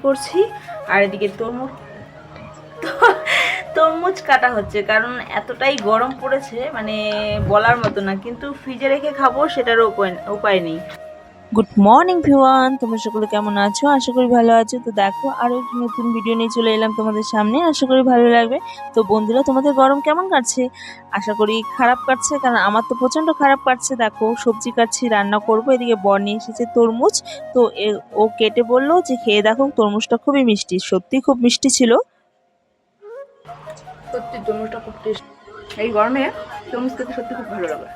করছি, আর এদিকে তরমুজ কাটা হচ্ছে, কারণ এতটাই গরম পড়েছে মানে বলার মতো না, কিন্তু ফ্রিজে রেখে খাবো সেটারও উপায় নেই। গুড মর্নিং ভিউয়ান, তোমরা সকলে কেমন আছো? আশা করি ভালো আছো। তো দেখো আরো একটি নতুন ভিডিও নিয়ে চলে এলাম তোমাদের সামনে, আশা করি ভালো লাগবে। তো বন্ধুরা, তোমাদের গরম কেমন কাটছে? আশা করি খারাপ কাটছে, কারণ আমার তো প্রচন্ড খারাপ কাটছে। দেখো সবজি কাটছি, রান্না করব। এদিকে বর নিয়ে এসেছে তরমুজ। তো ও কেটে বললো যে খেয়ে দেখো, তরমুজটা খুবই মিষ্টি। সত্যি খুব মিষ্টি ছিল। সত্যি তরমুজটা খুব টেস্টি। এই গরমে তরমুজ খেতে সত্যি খুব ভালো লাগে।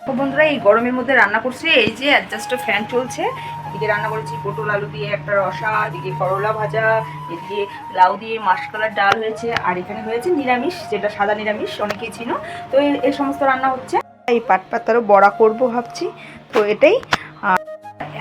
তো বন্ধুরা, এই গরমের মধ্যে রান্না করছি, এই যে অ্যাডজাস্ট ফ্যান চলছে। এদিকে রান্না করেছি পটল আলু দিয়ে একটা রসা, এদিকে করলা ভাজা, এদিকে লাউ দিয়ে মাসকলার ডাল হয়েছে, আর এখানে হয়েছে নিরামিষ, যেটা সাদা নিরামিষ অনেকেই ছিল। তো এই সমস্ত রান্না হচ্ছে। এই পাট পাতারও বড়া করব ভাবছি। তো এটাই।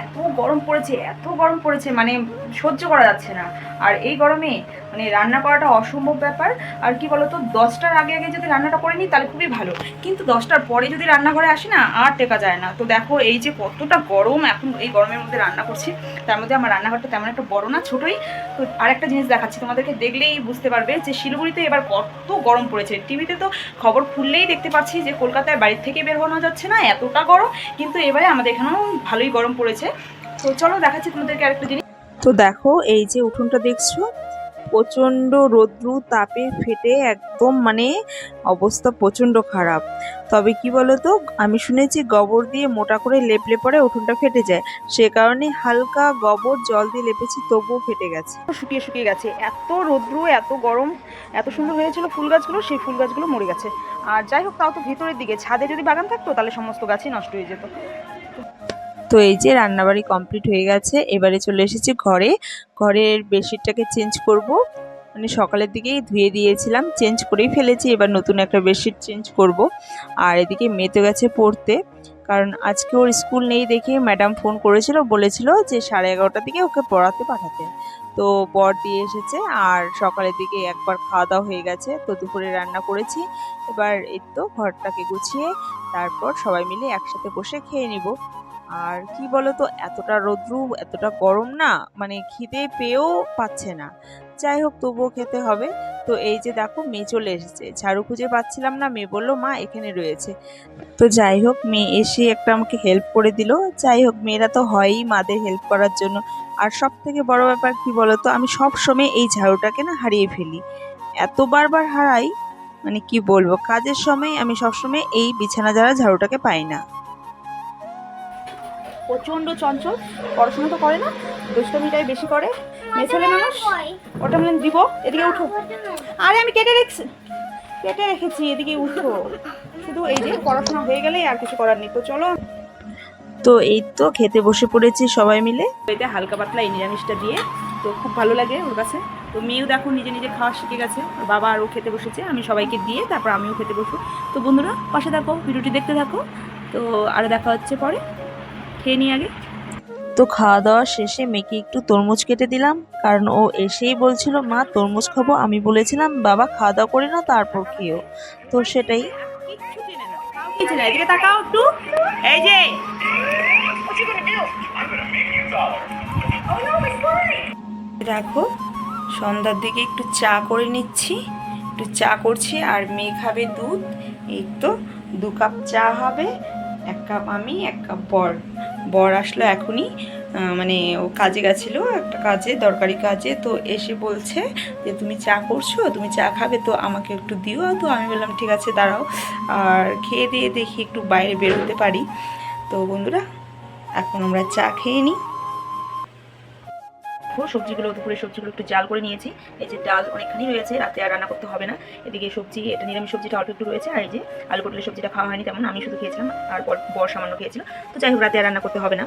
এত গরম পড়েছে, এত গরম পড়েছে, মানে সহ্য করা যাচ্ছে না। আর এই গরমে মানে রান্না করাটা অসম্ভব ব্যাপার। আর কি বলতো, 10টার আগে আগে যদি রান্নাটা করে নিই তাহলে খুবই ভালো, কিন্তু 10টার পরে যদি রান্নাঘরে আসি না, আর টেকা যায় না। তো দেখো এই যে কতটা গরম, এখন এই গরমের মধ্যে রান্না করছি। তার মধ্যে আমার রান্নাঘরটা তেমন একটা বড় না, ছোটোই। তো আরেকটা জিনিস দেখাচ্ছি তোমাদেরকে, দেখলেই বুঝতে পারবে যে শিলিগুড়িতে এবার কত গরম পড়েছে। টিভিতে তো খবর খুললেই দেখতে পাচ্ছি যে কলকাতায় বাড়ির থেকে বের হওয়া যাচ্ছে না, এতটা গরম। কিন্তু এবারে আমাদের এখানেও ভালোই গরম পড়েছে। তো চলো দেখাচ্ছি তোমাদেরকে আরেকটা জিনিস। তো দেখো এই যে উঠোনটা দেখছো, প্রচন্ড রৌদ্রু তাপে ফেটে একদম মানে অবস্থা প্রচন্ড খারাপ। তবে কি বলতো, আমি শুনেছি গোবর দিয়ে মোটা করে লেপলে পরে উঠোনটা ফেটে যায়। সে কারণে হালকা গোবর জল দিয়ে লেপেছি, তবুও ফেটে গেছে, শুকিয়ে শুকিয়ে গেছে। এত রৌদ্রু, এত গরম। এত সুন্দর হয়েছিল ফুল গাছগুলো, সেই ফুল গাছগুলো মরে গেছে। আর যাই হোক, তাও তো ভিতরের দিকে ছাদে যদি বাগান থাকতো তাহলে সমস্ত গাছই নষ্ট হয়ে যেত। তো এই যে রান্নাবাড়ি কমপ্লিট হয়ে গেছে, এবারে চলে এসেছি ঘরে। ঘরের বেডশিটটাকে চেঞ্জ করব। মানে সকালের দিকেই ধুয়ে দিয়েছিলাম, চেঞ্জ করেই ফেলেছি, এবার নতুন একটা বেডশিট চেঞ্জ করব। আর এদিকে মেয়ে তো গেছে পড়তে, কারণ আজকে ওর স্কুল নেই দেখে ম্যাডাম ফোন করেছিল, বলেছিল যে 11:30টার দিকে ওকে পড়াতে পাঠাতে। তো বর দিয়ে এসেছে, আর সকালের দিকে একবার খাওয়া দাওয়া হয়ে গেছে। তো দুপুরে রান্না করেছি। এবার এই তো ঘরটাকে গুছিয়ে তারপর সবাই মিলে একসাথে বসে খেয়ে নিব। আর কি বলতো, এতটা রৌদ্রু, এতটা গরম না, মানে খিদে পেয়েও পাচ্ছে না। যাই হোক, তবুও খেতে হবে। তো এই যে দেখো মেয়ে চলে এসেছে, ঝাড়ু খুঁজে পাচ্ছিলাম না, মেয়ে বললো মা এখানে রয়েছে। তো যাই হোক, মেয়ে এসে একটা আমাকে হেল্প করে দিল। যাই হোক, মেয়েরা তো হয়ই মাদের হেল্প করার জন্য। আর সব থেকে বড় ব্যাপার কি বলতো, আমি সব সময় এই ঝাড়ুটাকে না হারিয়ে ফেলি, এত বারবার হারাই, মানে কি বলবো, কাজের সময় আমি সবসময় এই বিছানা ঝাড়া ঝাড়ুটাকে পাই না। প্রচন্ড চঞ্চল, পড়াশোনা তো করে না, দুষ্টমিটাই বেশি করে। মেয়ে ছেলে মানুষ, ওটা মানে দিব। এদিকে উঠো, আরে আমি কেটে রেখেছি, এদিকে উঠো। শুধু এই যে পড়াশোনা হয়ে গেলেই আর কিছু করার নেই। তো চলো। তো এই তো খেতে বসে পড়েছি সবাই মিলে। এটা হালকা পাতলা এই নিরামিষটা দিয়ে, তো খুব ভালো লাগে ওর কাছে। তো মেয়েও দেখো নিজে নিজে খাওয়া শিখে গেছে, ওর বাবা আরও খেতে বসেছে, আমি সবাইকে দিয়ে তারপর আমিও খেতে বসবো। তো বন্ধুরা পাশে থাকো, ভিডিওটি দেখতে থাকো। তো আরও দেখা হচ্ছে পরে, খেয়ে নিই আগে। তো খাওয়া দাওয়া শেষে মেয়েকে একটু তরমুজ কেটে দিলাম, কারণ ও এসেই বলছিল মা তরমুজ খাবো। আমি বলেছিলাম বাবা খাওয়া দাওয়া করে না তারপর খেও। তো সেটাই। এদিকে তাকাও একটু, এই যে দেখো সন্ধ্যার দিকে একটু চা করে নিচ্ছি, একটু চা করছি। আর মেয়ে খাবে দুধ। এই তো 2 কাপ চা হবে, 1 কাপ আমি, 1 কাপ বর আসলো এখনই। মানে ও কাজে গেছিলো, একটা কাজে, দরকারি কাজে। তো এসে বলছে যে তুমি চা করছো, তুমি চা খাবে, তো আমাকে একটু দিও। তো আমি বললাম ঠিক আছে দাঁড়াও, আর খেয়ে দিয়ে দেখি একটু বাইরে বের হতে পারি। তো বন্ধুরা, এখন আমরা চা খেয়ে নিই। সবজিগুলো, দুপুরে সবজিগুলো একটু জাল করে নিয়েছি। এই যে ডাল অনেকখানি রয়েছে, রাতে আর রান্না করতে হবে না। এদিকে সবজি, এটা নিরামিষ সবজিটা অল্প একটু রয়েছে। আর এই যে আলু পটলের সবজিটা খাওয়া হয়নি তেমন, আমি শুধু খেয়েছিলাম, আর বর সামান্য খেয়েছিল। তো যাই হোক, রাতে আর রান্না করতে হবে না।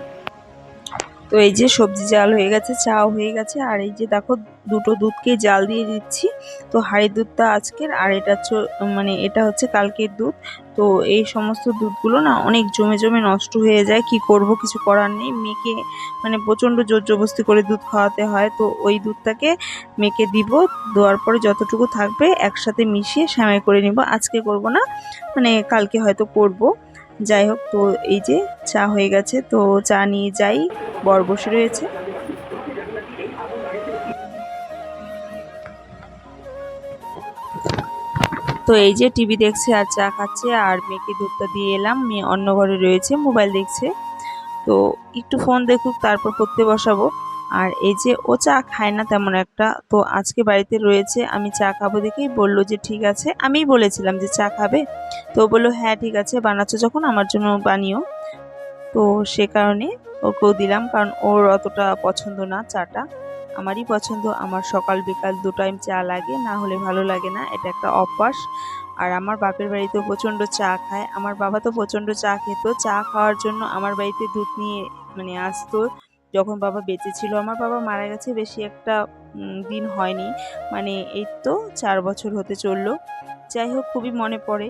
তো এই যে সবজি জাল হয়ে গেছে, চাও হয়ে গেছে। আর এই যে দেখো দুটো দুধকে জাল দিয়ে দিচ্ছি। তো হাঁড়ির দুধটা আজকের, আর এটা মানে এটা হচ্ছে কালকের দুধ। তো এই সমস্ত দুধগুলো না অনেক জমে জমে নষ্ট হয়ে যায়, কি করব, কিছু করার নেই। মেয়েকে মানে প্রচণ্ড জোর জবরদস্তি করে দুধ খাওয়াতে হয়। তো ওই দুধটাকে মেয়েকে দিব, দেওয়ার পরে যতটুকু থাকবে একসাথে মিশিয়ে সেমাই করে নিব। আজকে করব না, মানে কালকে হয়তো করব। যাই হোক, তো এই যে চা হয়ে গেছে, তো চা নিয়ে যাই, বর বসে রয়েছে। তো এই যে টিভি দেখছে আর চা খাচ্ছে, আর মেয়েকে দুধটা দিয়ে এলাম, মেয়ে অন্য ঘরে রয়েছে মোবাইল দেখছে। তো একটু ফোন দেখুক, তারপর পড়তে বসাবো। আর এই যে ও চা খায় না তেমন একটা, তো আজকে বাড়িতে রয়েছে, আমি চা খাবো দেখেই বলল যে ঠিক আছে, আমিই বলেছিলাম যে চা খাবে, তো ও বললো হ্যাঁ ঠিক আছে, বানাচ্ছো যখন আমার জন্য বানিও। তো সে কারণে ওকেও দিলাম, কারণ ওর অতটা পছন্দ না চাটা, আমারই পছন্দ। আমার সকাল বিকাল 2 টাইম চা লাগে, না হলে ভালো লাগে না, এটা একটা অভ্যাস। আর আমার বাপের বাড়িতেও প্রচণ্ড চা খায়, আমার বাবা তো প্রচণ্ড চা খেত, চা খাওয়ার জন্য আমার বাড়িতে দুধ নিয়ে আসতো যখন বাবা বেঁচে ছিল। আমার বাবা মারা গেছে বেশি একটা দিন হয়নি, এই তো 4 বছর হতে চললো। যাই হোক, খুবই মনে পড়ে,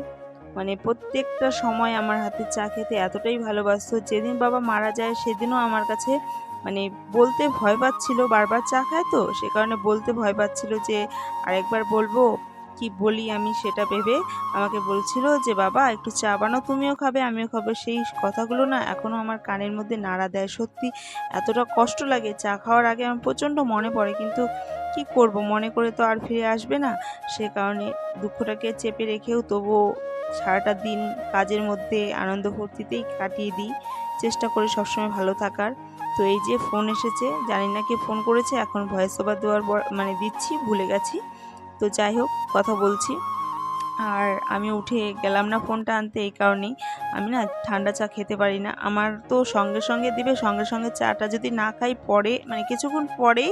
প্রত্যেকটা সময় আমার হাতে চা খেতে এতটাই ভালোবাসতো। যেদিন বাবা মারা যায় সেদিনও আমার কাছে মানে বলতে ভয় পাচ্ছিল, বারবার চা খায় তো সে কারণে বলতে ভয় পাচ্ছিল যে আরেকবার বলবো কি বলি আমি, সেটা ভেবে আমাকে বলছিল যে বাবা একটু চা বানাও, তুমিও খাবে আমিও খাবো। সেই কথাগুলো না এখনো আমার কানের মধ্যে নাড়া দেয়। সত্যি এতটা কষ্ট লাগে, চা খাওয়ার আগে আমার প্রচণ্ড মনে পড়ে, কিন্তু কি করব, মনে করে তো আর ফিরে আসবে না। সে কারণে দুঃখটাকে চেপে রেখেও তবুও সারাটা দিন কাজের মধ্যে আনন্দ ফুর্তিতেই কাটিয়ে দিই, চেষ্টা করি সবসময় ভালো থাকার। তো এই যে ফোন এসেছে, জানি না কে ফোন করেছে, এখন ভয়েস ওভার দেওয়ার দিচ্ছি, ভুলে গেছি। তো যাই হোক, কথা বলছি। আর আমি উঠে গেলাম না ফোনটা আনতে এই কারণেই, আমি না ঠান্ডা চা খেতে পারি না। আমার তো সঙ্গে সঙ্গে দিবে, সঙ্গে সঙ্গে চাটা যদি না খাই পরে কিছুক্ষণ পরেই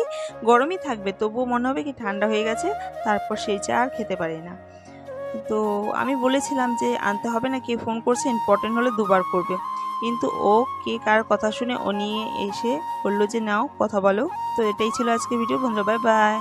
গরমই থাকবে, তবুও মনে হবে কি ঠান্ডা হয়ে গেছে, তারপর সেই চা আর খেতে পারি না। তো আমি বলেছিলাম যে আনতে হবে না, কে ফোন করছে, ইম্পর্টেন্ট হলে 2বার করবে, কিন্তু ও কে কার কথা শুনে ও নিয়ে এসে বললো যে নাও কথা বলো। তো এটাই ছিল আজকে ভিডিও, বন্ধুরা বাই বাই।